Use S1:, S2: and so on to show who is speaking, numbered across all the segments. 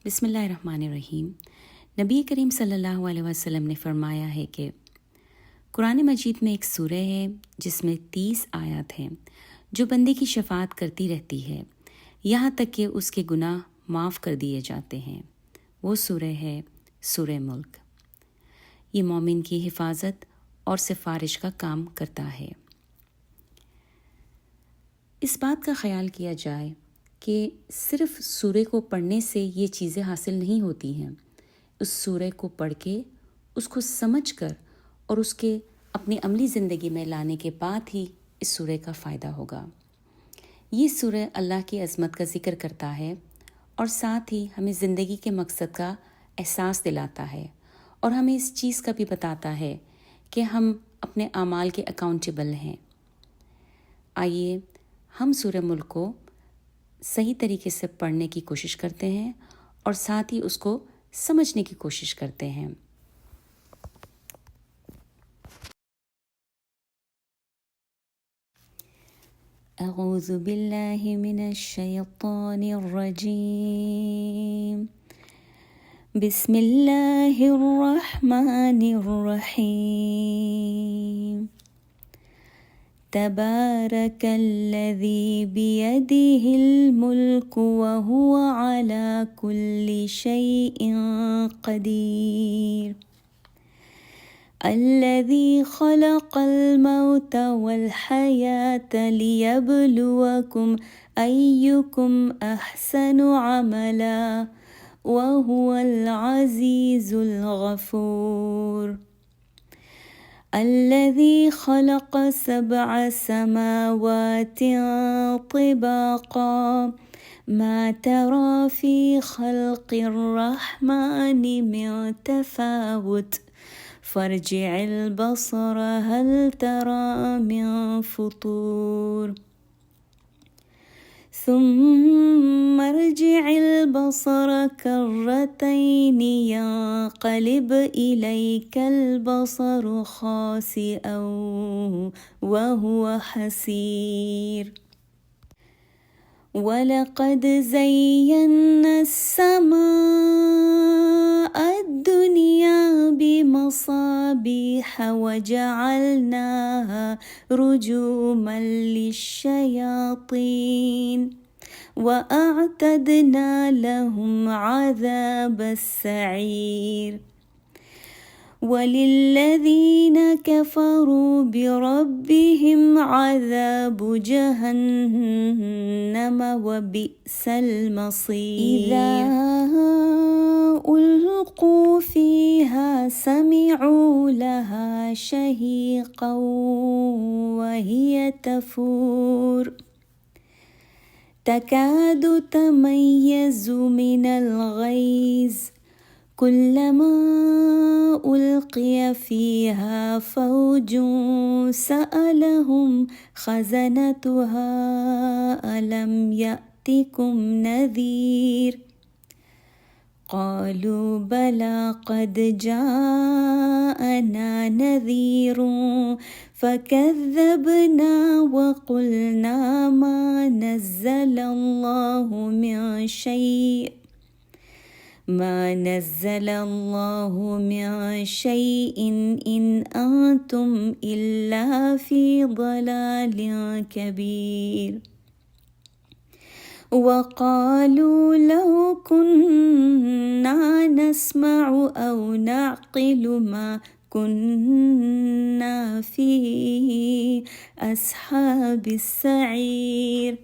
S1: بسم اللہ الرحمن الرحیم۔ نبی کریم صلی اللہ علیہ وسلم نے فرمایا ہے کہ قرآن مجید میں ایک سورہ ہے جس میں 30 آیات ہیں جو بندے کی شفاعت کرتی رہتی ہے یہاں تک کہ اس کے گناہ معاف کر دیے جاتے ہیں۔ وہ سورہ ہے سورہ ملک۔ یہ مومن کی حفاظت اور سفارش کا کام کرتا ہے۔ اس بات کا خیال کیا جائے کہ صرف سورہ کو پڑھنے سے یہ چیزیں حاصل نہیں ہوتی ہیں۔ اس سورہ کو پڑھ کے اس کو سمجھ کر اور اس کے اپنی عملی زندگی میں لانے کے بعد ہی اس سورہ کا فائدہ ہوگا۔ یہ سورہ اللہ کی عظمت کا ذکر کرتا ہے اور ساتھ ہی ہمیں زندگی کے مقصد کا احساس دلاتا ہے اور ہمیں اس چیز کا بھی بتاتا ہے کہ ہم اپنے اعمال کے اکاؤنٹیبل ہیں۔ آئیے ہم سورہ ملک کو صحیح طریقے سے پڑھنے کی کوشش کرتے ہیں اور ساتھ ہی اس کو سمجھنے کی کوشش کرتے ہیں۔ اعوذ باللہ من الشیطان الرجیم، بسم اللہ الرحمن الرحیم۔ تبارک الذی بیدہ الملک وہو علی کل شیء قدیر، الذی خلق الموت والحیاة لیبلوکم ایکم احسن عملا وہو العزیز الغفور، الذي خلق 7 سماوات طباقا ما ترى في خلق الرحمن من تفاوت فارجع البصر هل ترى من فطور ثم ارجع البصر كرتين ينقلب إليك البصر خاسئا وهو حسير، ولقد زينا السماء الدنيا بمصابيح وجعلناها رجوما للشياطين وأعتدنا لهم عذاب السعير، وللذين كفروا بربهم عذاب جهنم وبئس المصير، إذا ألقوا فيها سمعوا لها شهيقا وهي تفور تكاد تميز من الغيظ كلما ألقي فيها فوج سألهم خزنتها ألم يأتكم نذير، قالوا بلى قد جاءنا نذير فكذبنا وقلنا ما نزل الله من شيء إن أنتم إلا في ضلال كبير، وقالوا لو كنا نسمع أو نعقل ما كنا في أصحاب السعير،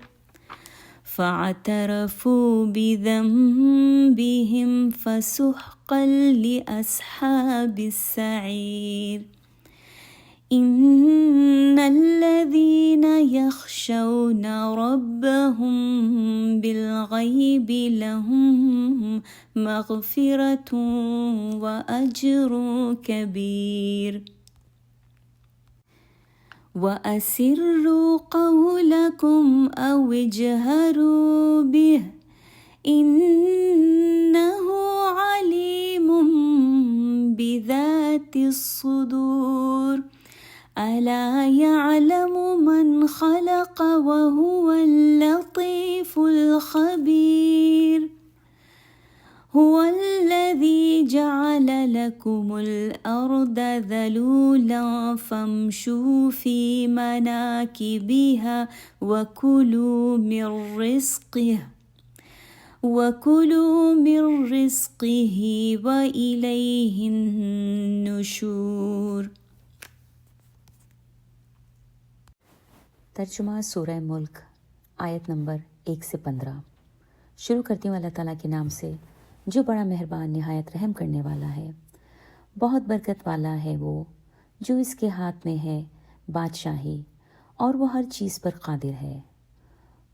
S1: فاعترفوا بذنبهم فسحقا لأصحاب السعير، إن الذين يخشون ربهم بالغيب لهم مغفرة وأجر كبير، وأسروا قولكم أو اجهروا به إنه عليم بذات الصدور، ألا يعلم من خلق وهو اللطيف الخبير، هو الذي جعل لكم الأرض ذلولا فامشوا في مناكبها وكلوا من رزقه وإليه النشور۔ ترجمہ سورہ ملک، آیت نمبر 1 سے 15۔ شروع کرتی ہوں اللہ تعالیٰ کے نام سے جو بڑا مہربان نہایت رحم کرنے والا ہے۔ بہت برکت والا ہے وہ جو اس کے ہاتھ میں ہے بادشاہی، اور وہ ہر چیز پر قادر ہے۔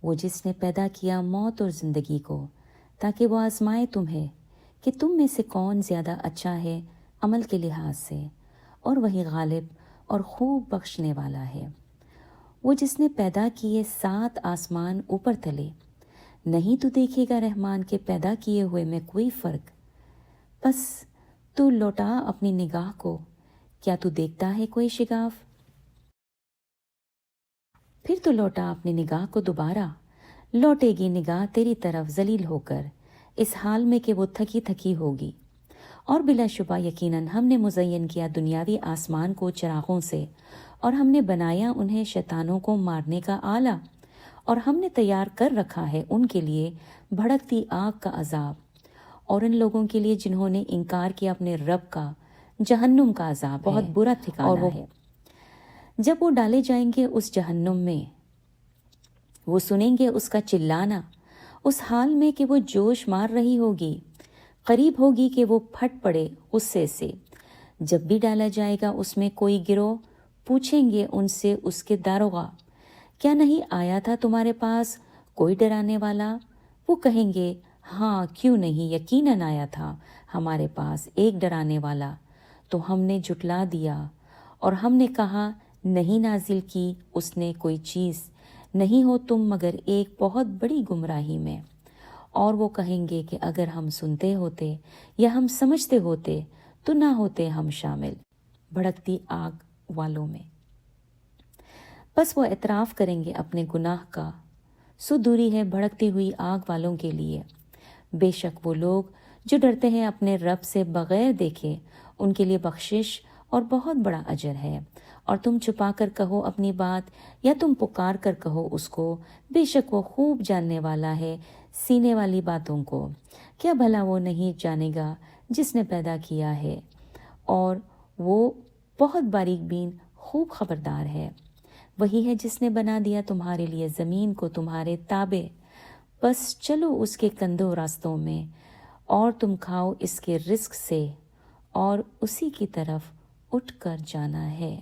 S1: وہ جس نے پیدا کیا موت اور زندگی کو تاکہ وہ آزمائے تمہیں کہ تم میں سے کون زیادہ اچھا ہے عمل کے لحاظ سے، اور وہی غالب اور خوب بخشنے والا ہے۔ وہ جس نے پیدا کیے 7 آسمان اوپر تلے، نہیں تو دیکھے گا رحمان کے پیدا کیے ہوئے میں کوئی فرق۔ بس تو لوٹا اپنی نگاہ کو، کیا تو دیکھتا ہے کوئی شگاف؟ پھر تو لوٹا اپنی نگاہ کو دوبارہ، لوٹے گی نگاہ تیری طرف ذلیل ہو کر، اس حال میں کہ وہ تھکی تھکی ہوگی۔ اور بلا شبہ یقیناً ہم نے مزین کیا دنیاوی آسمان کو چراغوں سے، اور ہم نے بنایا انہیں شیطانوں کو مارنے کا آلہ، اور ہم نے تیار کر رکھا ہے ان کے لیے بھڑکتی آگ کا عذاب، اور ان لوگوں کے لیے جنہوں نے انکار کیا اپنے رب کا جہنم کا عذاب بہت برا ٹھکانہ ہے۔ جب وہ ڈالے جائیں گے اس جہنم میں، وہ سنیں گے اس کا چلانا، اس حال میں کہ وہ جوش مار رہی ہوگی، قریب ہوگی کہ وہ پھٹ پڑے غصے سے۔ جب بھی ڈالا جائے گا اس میں کوئی گروہ، پوچھیں گے ان سے اس کے داروغہ، کیا نہیں آیا تھا تمہارے پاس کوئی ڈرانے والا؟ وہ کہیں گے ہاں کیوں نہیں، یقیناً آیا تھا ہمارے پاس ایک ڈرانے والا، تو ہم نے جھٹلا دیا اور ہم نے کہا نہیں نازل کی اس نے کوئی چیز، نہیں ہو تم مگر ایک بہت بڑی گمراہی میں۔ اور وہ کہیں گے کہ اگر ہم سنتے ہوتے یا ہم سمجھتے ہوتے تو نہ ہوتے ہم شامل بھڑکتی آگ والوں میں۔ بس وہ اعتراف کریں گے اپنے گناہ کا، سو دوری ہے بھڑکتی ہوئی آگ والوں کے لیے۔ بے شک وہ لوگ جو ڈرتے ہیں اپنے رب سے بغیر دیکھے، ان کے لیے بخشش اور بہت بڑا اجر ہے۔ اور تم چھپا کر کہو اپنی بات یا تم پکار کر کہو اس کو، بے شک وہ خوب جاننے والا ہے سینے والی باتوں کو۔ کیا بھلا وہ نہیں جانے گا جس نے پیدا کیا ہے، اور وہ بہت باریک بین خوب خبردار ہے۔ وہی ہے جس نے بنا دیا تمہارے لیے زمین کو تمہارے تابع، بس چلو اس کے کندھوں راستوں میں، اور تم کھاؤ اس کے رزق سے، اور اسی کی طرف اٹھ کر جانا ہے۔